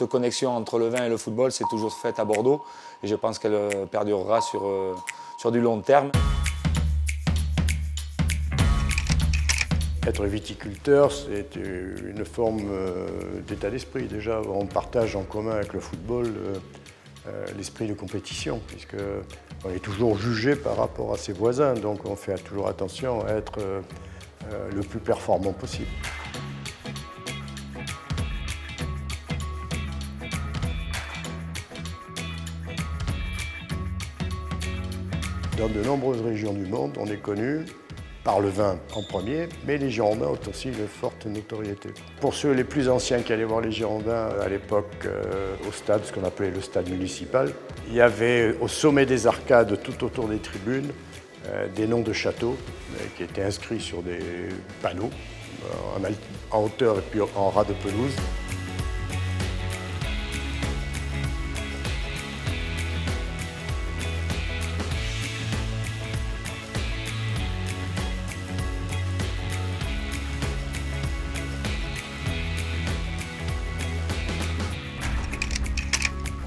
Cette connexion entre le vin et le football, c'est toujours faite à Bordeaux et je pense qu'elle perdurera sur du long terme. Être viticulteur, c'est une forme d'état d'esprit. Déjà, on partage en commun avec le football l'esprit de compétition, puisqu'on est toujours jugé par rapport à ses voisins, donc on fait toujours attention à être le plus performant possible. Dans de nombreuses régions du monde, on est connu par le vin en premier, mais les Girondins ont aussi une forte notoriété. Pour ceux les plus anciens qui allaient voir les Girondins à l'époque au stade, ce qu'on appelait le stade municipal, il y avait au sommet des arcades, tout autour des tribunes, des noms de châteaux qui étaient inscrits sur des panneaux en hauteur et puis en ras de pelouse.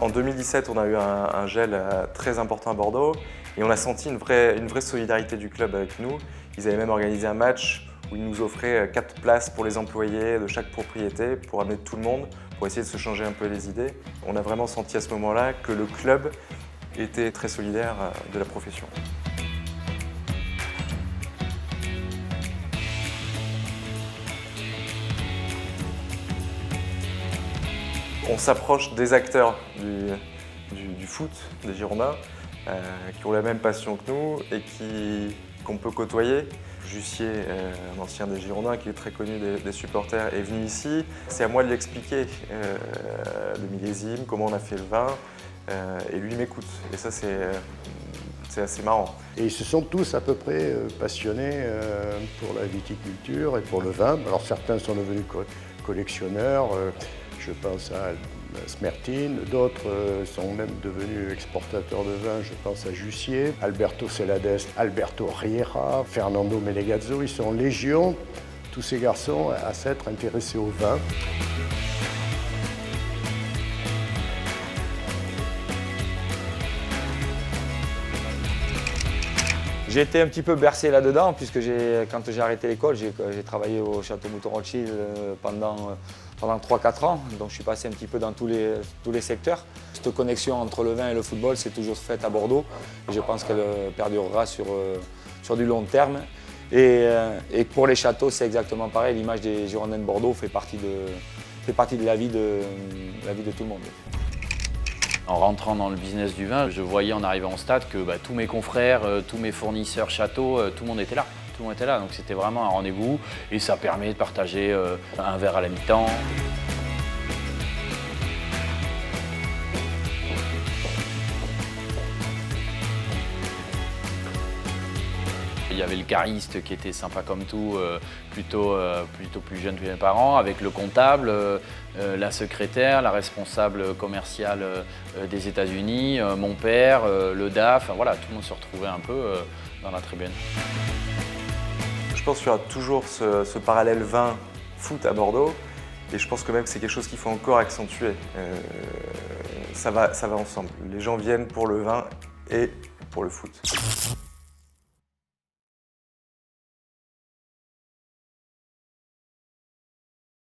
En 2017, on a eu un gel très important à Bordeaux et on a senti une vraie solidarité du club avec nous. Ils avaient même organisé un match où ils nous offraient 4 places pour les employés de chaque propriété pour amener tout le monde, pour essayer de se changer un peu les idées. On a vraiment senti à ce moment-là que le club était très solidaire de la profession. On s'approche des acteurs du foot, des Girondins, qui ont la même passion que nous et qu'on peut côtoyer. Jussier, un ancien des Girondins qui est très connu des supporters, est venu ici. C'est à moi de lui expliquer le millésime, comment on a fait le vin, et lui m'écoute. Et ça, c'est assez marrant. Et ils se sont tous à peu près passionnés pour la viticulture et pour le vin. Alors certains sont devenus collectionneurs. Je pense à Smertin, d'autres sont même devenus exportateurs de vin, je pense à Jussier, Alberto Celades, Alberto Riera, Fernando Menegazzo, ils sont légion, tous ces garçons, à s'être intéressés au vin. J'ai été un petit peu bercé là-dedans, puisque quand j'ai arrêté l'école, j'ai travaillé au Château Mouton Rothschild pendant 3-4 ans, donc je suis passé un petit peu dans tous les secteurs. Cette connexion entre le vin et le football, c'est toujours faite à Bordeaux, et je pense qu'elle perdurera sur du long terme. Et pour les châteaux, c'est exactement pareil, l'image des Girondins de Bordeaux fait partie de la vie de tout le monde. En rentrant dans le business du vin, je voyais en arrivant au stade que tous mes confrères, tous mes fournisseurs châteaux, tout le monde était là. Tout le monde était là, donc c'était vraiment un rendez-vous et ça permet de partager un verre à la mi-temps. Il y avait le cariste qui était sympa comme tout, plutôt plus jeune que mes parents, avec le comptable, la secrétaire, la responsable commerciale des États-Unis, mon père, le DAF, enfin, voilà, tout le monde se retrouvait un peu dans la tribune. Je pense qu'il y aura toujours ce parallèle vin-foot à Bordeaux et je pense que même c'est quelque chose qu'il faut encore accentuer. Ça va ensemble. Les gens viennent pour le vin et pour le foot.